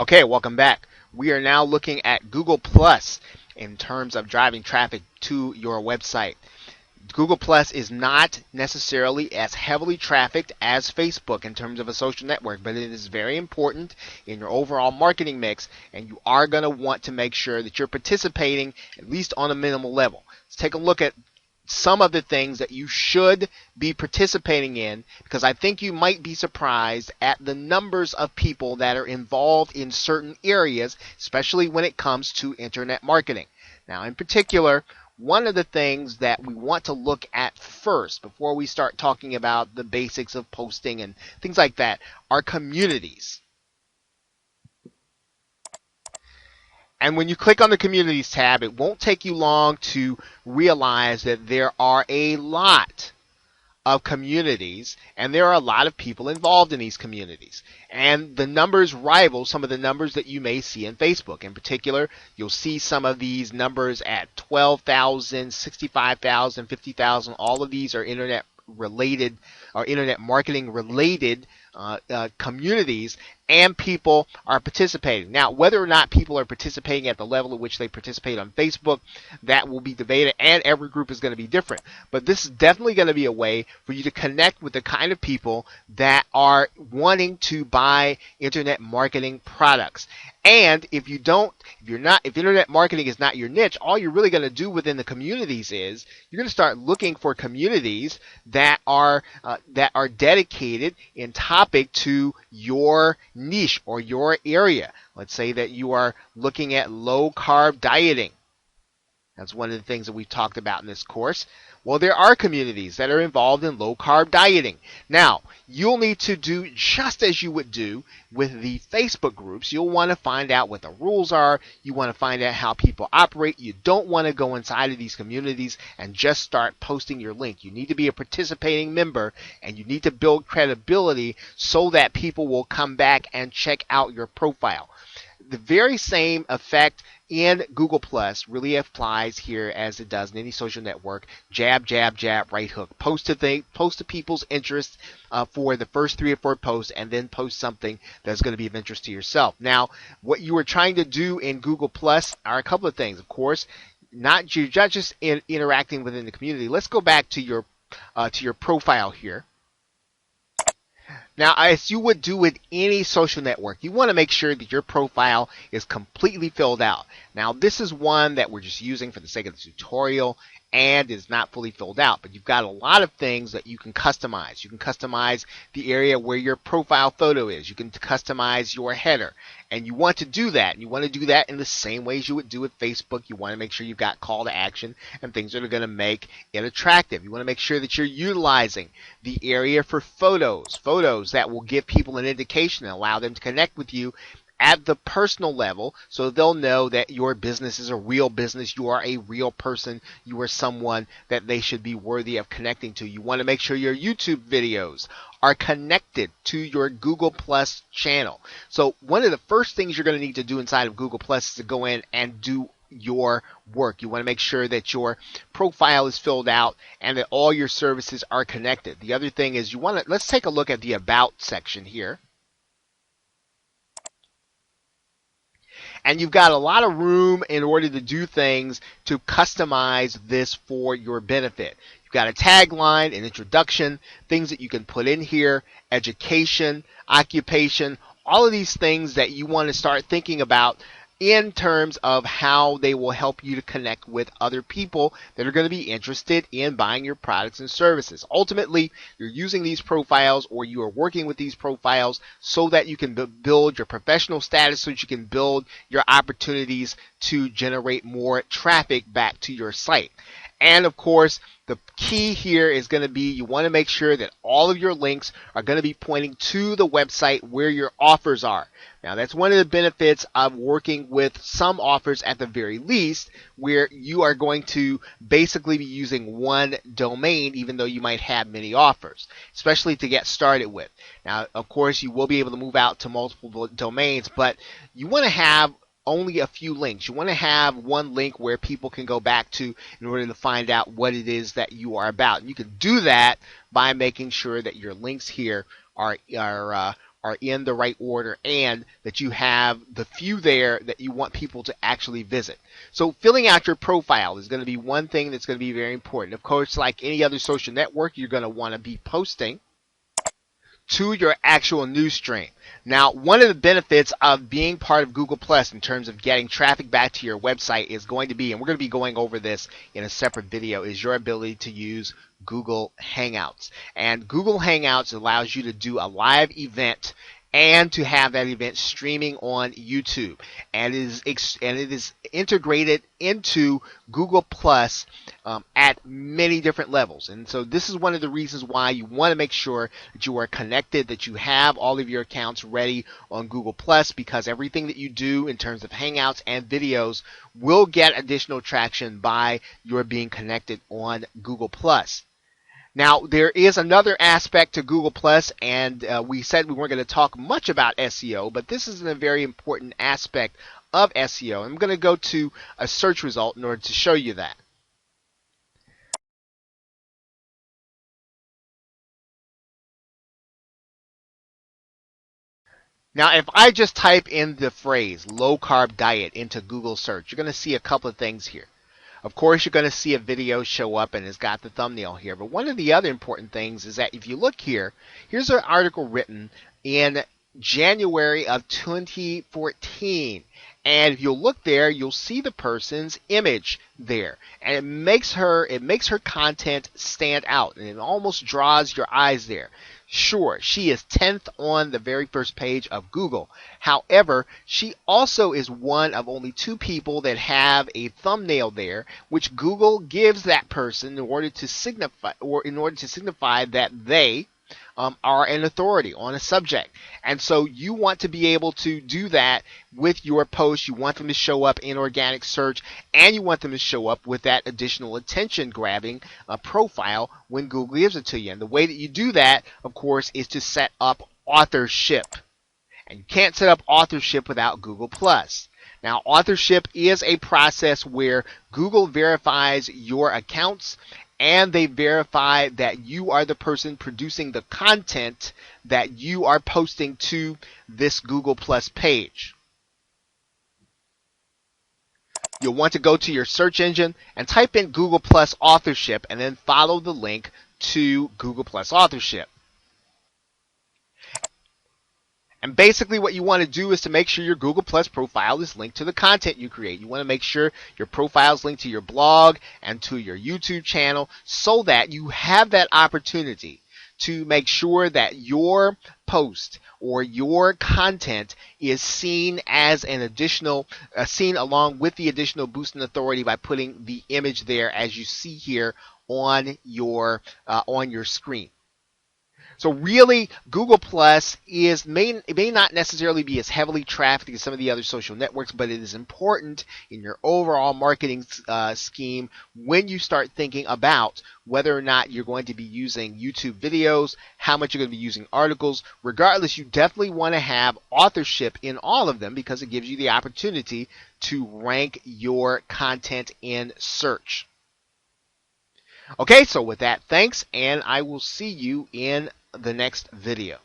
Okay, welcome back. We are now looking at Google Plus in terms of driving traffic to your website. Google Plus is not necessarily as heavily trafficked as Facebook in terms of a social network, but it is very important in your overall marketing mix, and you are going to want to make sure that you're participating at least on a minimal level. Let's take a look at some of the things that you should be participating in, because I think you might be surprised at the numbers of people that are involved in certain areas, especially when it comes to internet marketing. Now, in particular, one of the things that we want to look at first before we start talking about the basics of posting and things like that are communities. And when you click on the Communities tab, it won't take you long to realize that there are a lot of communities, and there are a lot of people involved in these communities. And the numbers rival some of the numbers that you may see in Facebook. In particular, you'll see some of these numbers at 12,000, 65,000, 50,000. All of these are internet related or internet marketing related communities, and people are participating. Now, whether or not people are participating at the level at which they participate on Facebook, that will be debated, and every group is going to be different. But this is definitely going to be a way for you to connect with the kind of people that are wanting to buy internet marketing products. And if internet marketing is not your niche, all you're really going to do within the communities is you're going to start looking for communities that are dedicated in topic to your niche or your area. Let's say that you are looking at low carb dieting. That's one of the things that we've talked about in this course. Well, there are communities that are involved in low carb dieting. Now, you'll need to do just as you would do with the Facebook groups. You'll want to find out what the rules are. You want to find out how people operate. You don't want to go inside of these communities and just start posting your link. You need to be a participating member, and you need to build credibility so that people will come back and check out your profile. The very same effect in Google Plus really applies here as it does in any social network. Jab, jab, jab, right hook. Post to people's interests for the first 3 or 4 posts, and then post something that's going to be of interest to yourself. Now, what you are trying to do in Google Plus are a couple of things. Of course, not just interacting within the community. Let's go back to your profile here. Now, as you would do with any social network, you want to make sure that your profile is completely filled out. Now, this is one that we're just using for the sake of the tutorial and is not fully filled out, but you've got a lot of things that you can customize. You can customize the area where your profile photo is. You can customize your header, and you want to do that. And you want to do that in the same ways you would do with Facebook. You want to make sure you've got call to action and things that are going to make it attractive. You want to make sure that you're utilizing the area for photos that will give people an indication and allow them to connect with you at the personal level, so they'll know that your business is a real business. You are a real person. You are someone that they should be worthy of connecting to. You want to make sure your YouTube videos are connected to your Google Plus channel. So one of the first things you're going to need to do inside of Google Plus is to go in and do your work. You want to make sure that your profile is filled out and that all your services are connected. The other thing is let's take a look at the About section here. And you've got a lot of room in order to do things to customize this for your benefit. You've got a tagline, an introduction, things that you can put in here, education, occupation, all of these things that you want to start thinking about in terms of how they will help you to connect with other people that are going to be interested in buying your products and services. Ultimately, you're using these profiles, or you are working with these profiles so that you can build your professional status, so that you can build your opportunities to generate more traffic back to your site. And of course, the key here is going to be you want to make sure that all of your links are going to be pointing to the website where your offers are. Now, that's one of the benefits of working with some offers at the very least, where you are going to basically be using one domain, even though you might have many offers, especially to get started with. Now, of course, you will be able to move out to multiple domains, but you want to have only a few links. You want to have one link where people can go back to in order to find out what it is that you are about. And you can do that by making sure that your links here are are in the right order and that you have the few there that you want people to actually visit. So filling out your profile is going to be one thing that's going to be very important. Of course, like any other social network, you're going to want to be posting to your actual news stream. Now, one of the benefits of being part of Google Plus in terms of getting traffic back to your website is going to be, and we're going to be going over this in a separate video, is your ability to use Google Hangouts. And Google Hangouts allows you to do a live event and to have that event streaming on YouTube. And it is integrated into Google Plus at many different levels. And so this is one of the reasons why you want to make sure that you are connected, that you have all of your accounts ready on Google Plus, because everything that you do in terms of Hangouts and videos will get additional traction by your being connected on Google Plus. Now, there is another aspect to Google Plus, and we said we weren't going to talk much about SEO, but this is a very important aspect of SEO. I'm going to go to a search result in order to show you that. Now, if I just type in the phrase low-carb diet into Google search, you're going to see a couple of things here. Of course, you're going to see a video show up and it's got the thumbnail here. But one of the other important things is that if you look here, here's an article written in January of 2014. And if you'll look there, you'll see the person's image there. And it makes her content stand out. And it almost draws your eyes there. Sure, she is 10th on the very first page of Google. However, she also is one of only 2 people that have a thumbnail there, which Google gives that person in order to signify that they are an authority on a subject. And so you want to be able to do that with your posts. You want them to show up in organic search, and you want them to show up with that additional attention grabbing profile when Google gives it to you. And the way that you do that, of course, is to set up authorship. And you can't set up authorship without Google Plus. Now, authorship is a process where Google verifies your accounts, and they verify that you are the person producing the content that you are posting to this Google Plus page. You'll want to go to your search engine and type in Google Plus authorship and then follow the link to Google Plus authorship. And basically what you want to do is to make sure your Google Plus profile is linked to the content you create. You want to make sure your profile is linked to your blog and to your YouTube channel so that you have that opportunity to make sure that your post or your content is seen as an additional, seen along with the additional boost in authority by putting the image there as you see here on your screen. So really, Google Plus may not necessarily be as heavily trafficked as some of the other social networks, but it is important in your overall marketing scheme when you start thinking about whether or not you're going to be using YouTube videos, how much you're going to be using articles. Regardless, you definitely want to have authorship in all of them because it gives you the opportunity to rank your content in search. Okay, so with that, thanks, and I will see you in the next video.